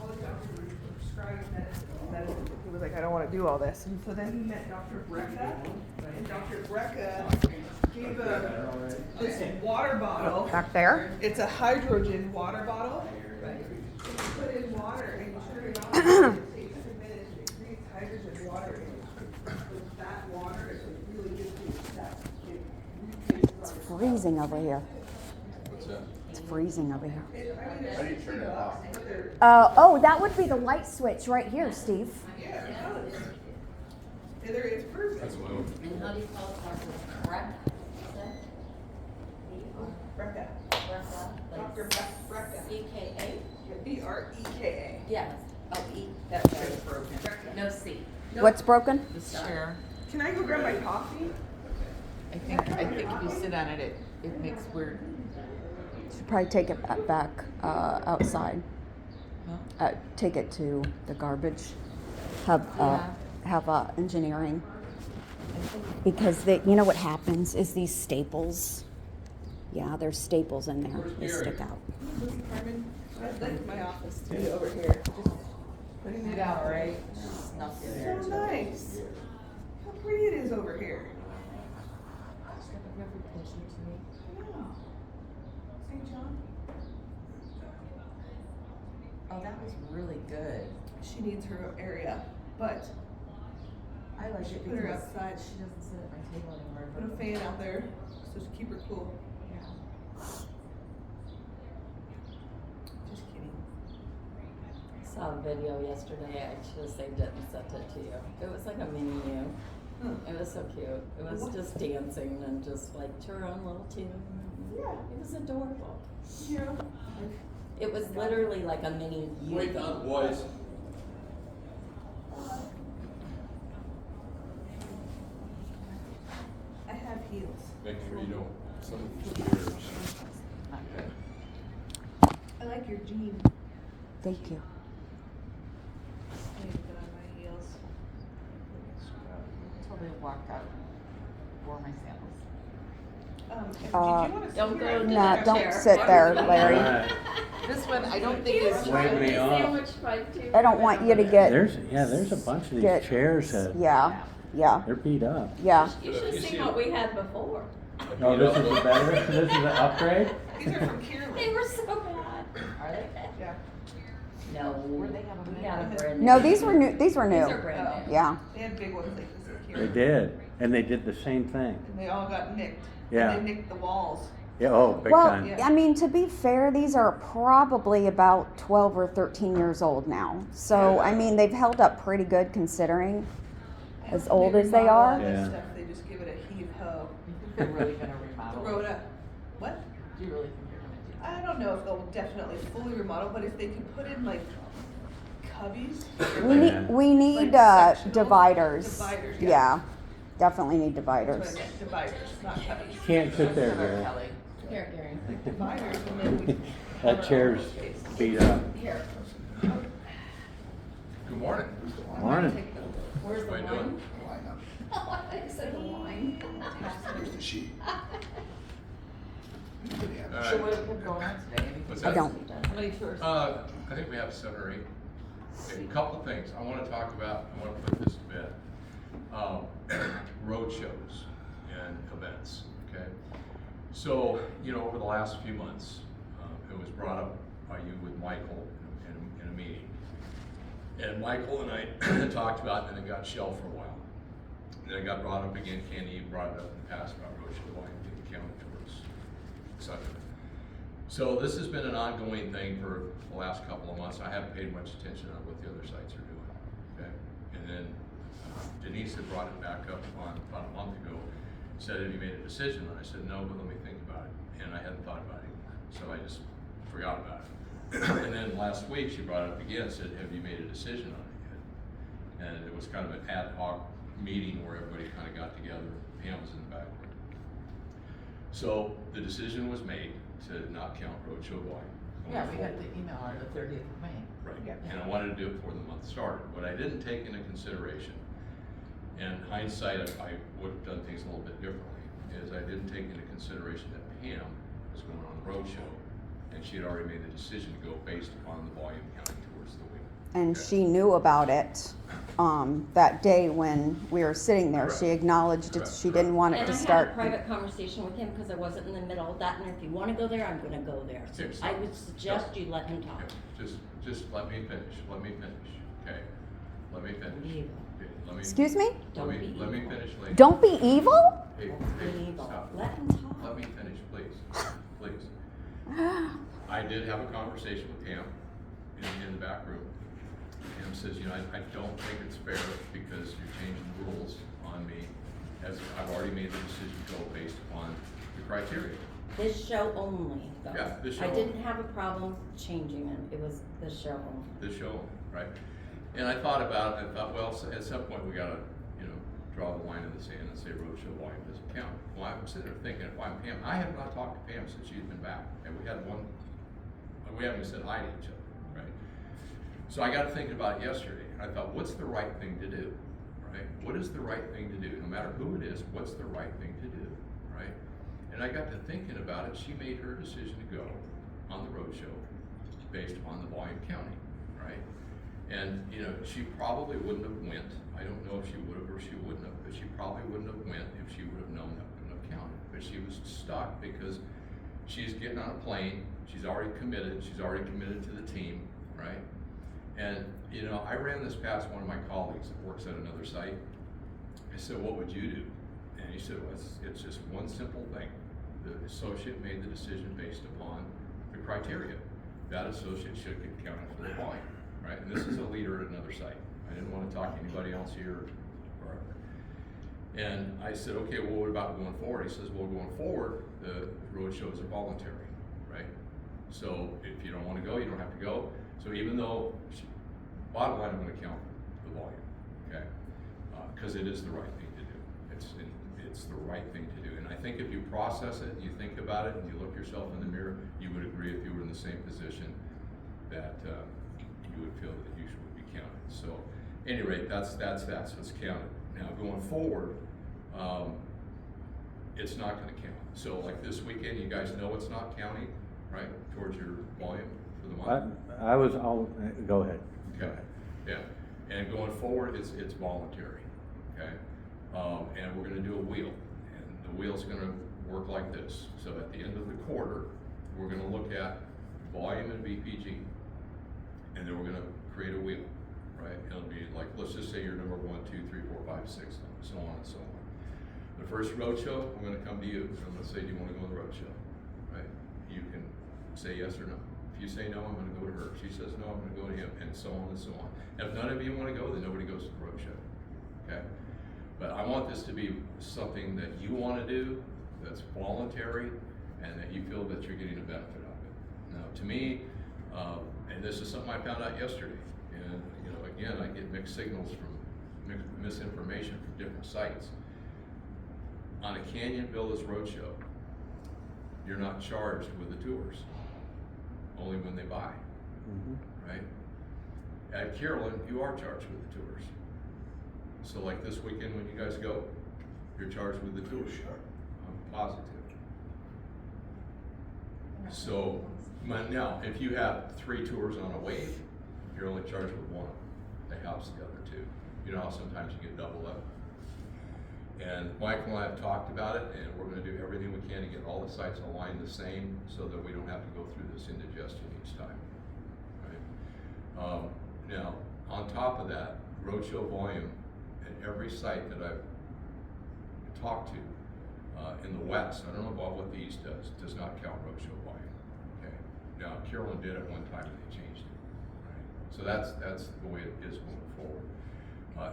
All the doctors were prescribed medicine. He was like, I don't want to do all this. And so then he met Dr. Brecka, and Dr. Brecka gave this water bottle. Back there? It's a hydrogen water bottle. Right? So you put in water and you turn it on. It takes 2 minutes. It creates hydrogen water. With that water, it's really good for your steps. It's freezing over here. What's that? It's freezing over here. How do you turn it off? Oh, that would be the light switch right here, Steve. Yeah, it does. It's perfect. That's what I would. And how do you call it, Dr. Brecka? Brecka. Brecka? Dr. Brecka. BKA? Breka. Yes. Oh, E. That's broken. No C. What's broken? The chair. Can I go grab my coffee? I think if you sit on it, it makes weird. Should probably take it back outside. Huh? Take it to the garbage. Have engineering, because you know what happens is these staples. Yeah, there's staples in there. They stick out. Carmen, I'd like my office to be over here. Just putting it out, right? Snuff in there. So nice. How pretty it is over here. Wow. St. John? Oh, that was really good. She needs her area, but I like it Put her because outside. she doesn't sit at my table anymore. put a fan out there so to keep her cool. Yeah. Just kidding. I saw a video yesterday. I should have saved it and sent it to you. It was like a mini you. Huh. It was so cute. It was What? just dancing and just like to her own little tune. Yeah. It was adorable. You know, It was literally like a mini you. Wait on, boys. I have heels. Make sure you don't, some of these chairs. Not good. I like your jean. Thank you. I need to put on my heels. Until they walked out, wore my sandals. Did you Uh, want to don't go to No, that don't chair. sit there, Larry. This one, I don't think is. Wave me off. I don't want you to get. There's a bunch of these Get- chairs that, Yeah, yeah, they're beat up. yeah. You should have seen what we had before. Oh, this is a better, this is an upgrade? These are from Kierland. They were so bad. Are they? Yeah. No. Where they have them We in. had a brand new. No, these were new. These were These new. are brand new. Yeah. They had big ones like this at They Kierland. did, and they did the same thing. And they all got nicked. Yeah. And they nicked the walls. Yeah, oh, big Well, time. Yeah. I mean, to be fair, these are probably about 12 or 13 years old now. So, I mean, they've held up pretty good considering as old as they remodel all are. that Yeah. stuff, they just give it a heave ho. You think they're really gonna remodel? Throw it up. What? Do you really think they're gonna do I don't know if they'll definitely fully remodel, but if they can put in like cubbies. We need Like sectional dividers. dividers, Yeah. yeah. Definitely need That's what I dividers. meant, dividers, not cubbies. Can't sit there, that? Gary. Kelly. Here, Gary. Like dividers, and then we. That chair's beat up. Here. Good morning. Morning. Where's the How you wine? doing? Oh, I said the wine. Here's the sheet. Anybody have a All So right. what have been going on today? Anything? What's I that? don't. How many tours? I think we have 7 or 8. Okay, a couple of things I want to talk about. I want to put this to bed. Road shows and events. Okay. So over the last few months, it was brought up by you with Michael in a meeting, and Michael and I talked about it, and it got shelved for a while. And then it got brought up again. Candy brought it up in the past about road show wine, the county tours, etc. So this has been an ongoing thing for the last couple of months. I haven't paid much attention on what the other sites are doing, okay? And then Denise had brought it back up on about a month ago, said, have you made a decision? And I said, no, but let me think about it. And I hadn't thought about it anymore, so I just forgot about it. And then last week, she brought it up again, said, have you made a decision on it yet? And it was kind of an ad hoc meeting where everybody kind of got together. Pam was in the back room. So the decision was made to not count roadshow volume. going Yeah, we got forward. the email on the 30th of May. Right, Yeah. and I wanted to do it before the month started. What I didn't take into consideration, and hindsight, I would have done things a little bit differently, is I didn't take into consideration that Pam was going on the roadshow and she had already made the decision to go based upon the volume counting towards the wheel. And Okay. she knew about it that day when we were sitting there. She Correct. acknowledged it. Correct. She didn't want it And to I had start. a private conversation with him because I wasn't in the middle of that, and if you wanna go there, I'm gonna go there. So Okay, so- I would suggest you let him talk. Okay, just let me finish, okay? Let me finish. Evil. Okay, let me. Excuse me? Don't be Let me evil. finish, lady. Don't be evil? Hey, Don't be hey, evil. stop. Let him talk. Let me finish, please, please. I did have a conversation with Pam in the back room. Pam says, you know, I don't think it's fair because you're changing the rules on me, as I've already made the decision to go based upon the criteria. This show only, though. Yeah, this show I only. didn't have a problem changing it, it was the show only. The show, right? And I thought about it, I thought, well, at some point we gotta, you know, draw the line in the sand and say roadshow volume doesn't count. Well, I'm sitting there thinking, if I'm Pam, I have not talked to Pam since she's been back, and we haven't even said hi to each other, right? So I got to thinking about it yesterday, and I thought, what's the right thing to do, right? What is the right thing to do? No matter who it is, what's the right thing to do, right? And I got to thinking about it. She made her decision to go on the roadshow based upon the volume counting, right? And, you know, she probably wouldn't have went. I don't know if she would have or she wouldn't have, but she probably wouldn't have went if she would have known that wouldn't have counted. But she was stuck because she's getting on a plane. She's already committed. She's already committed to the team, right? And, you know, I ran this past one of my colleagues that works at another site. I said, what would you do? And he said, well, it's just one simple thing. The associate made the decision based upon the criteria. That associate should get counted for the volume, right? And this is a leader at another site. I didn't want to talk to anybody else here or wherever. And I said, okay, well, what about going forward? He says, well, going forward, the road shows are voluntary, right? So if you don't want to go, you don't have to go. So even though, bottom line, I'm going to count the volume, okay? Because it is the right thing to do. It's the right thing to do. And I think if you process it, and you think about it, and you look yourself in the mirror, you would agree if you were in the same position that you would feel that you should be counted. So, at any rate, that's so it's counted. Now going forward, it's not going to count. So like this weekend, you guys know it's not counting, right, towards your volume for the month. I was all, go ahead. Go Okay, ahead. yeah, and going forward, it's voluntary, okay? And we're gonna do a wheel, and the wheel's gonna work like this. So at the end of the quarter, we're gonna look at volume and VPG, and then we're gonna create a wheel, right? It'll be like, let's just say you're number 1, 2, 3, 4, 5, 6, so on and so on. The first road show, I'm gonna come to you, and I'm gonna say, do you wanna go on the road show, right? You can say yes or no. If you say no, I'm gonna go to her. If she says no, I'm gonna go to him, and so on and so on. And if none of you wanna go, then nobody goes to the road show, okay? But I want this to be something that you wanna do, that's voluntary, and that you feel that you're getting a benefit of it. Now, to me, and this is something I found out yesterday, and you know, again, I get mixed signals from misinformation from different sites. On a Canyon Villas Roadshow, you're not charged with the tours, only when they buy, right? At Carolyn, you are charged with the tours. So like this weekend when you guys go, you're charged with the tours. I'm positive. So, now, if you have 3 tours on a wave, you're only charged with 1. They helps the other 2. You know how sometimes you get double up. And Michael and I have talked about it, and we're gonna do everything we can to get all the sites aligned the same so that we don't have to go through this indigestion each time, right? Now, on top of that, roadshow volume at every site that I've talked to in the West, I don't know about what the East does not count roadshow volume, okay? Now, Carolyn did at one time and they changed it, right? So that's the way it is going forward.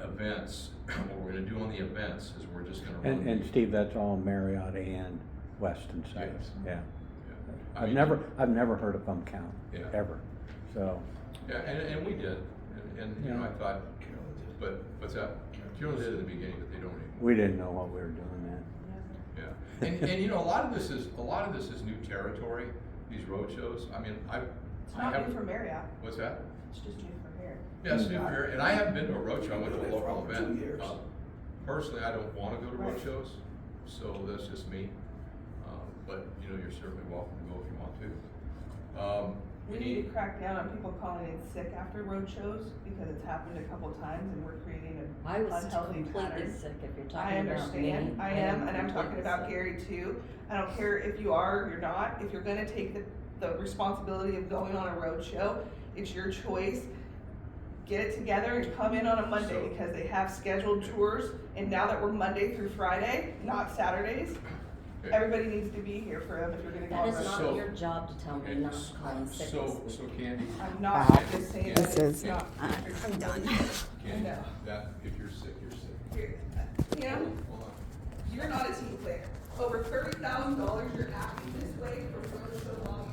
Events, what we're gonna do on the events is we're just gonna run. And Steve, that's all Marriott and Weston sites, Yes. yeah. Yeah. I I've mean, never heard of them count, Yeah. ever, so. Yeah, and we did, and you know, I thought, but, what's that? Carolyn did at the beginning, but they don't anymore. We didn't know what we were doing then. Yeah, and you know, a lot of this is new territory, these road shows. I mean, It's not new for Marriott, What's that? it's just new for here. Yeah, it's new here, and I haven't been to a road show. I went to a Been there for local over event. 2 years. Personally, I don't want to go to road Right. shows, so that's just me. But you know, you're certainly welcome to go if you want to. We need to crack down on people calling in sick after road shows, because it's happened a couple times and we're creating an I was unhealthy completely pattern. sick if you're I talking about me. understand, I am am, and I'm talking completely about sick. Gary too. I don't care if you are or you're not, if you're gonna take the responsibility of going on a road show, it's your choice. Get it together and come in on a Monday, So- because they have scheduled tours, and now that we're Monday through Friday, not Saturdays, Okay. everybody needs to be here for them if you're gonna go That on is road not So- your job to tell me Okay, not to call in sick so, this so week. Candy, I'm not, Wow. I'm just saying This that it's is- not. I'm done. Candy, know. that, if you're sick, you're sick. Here, Tim, Hold on. you're not a team player. Over $30,000 you're acting this way for so long.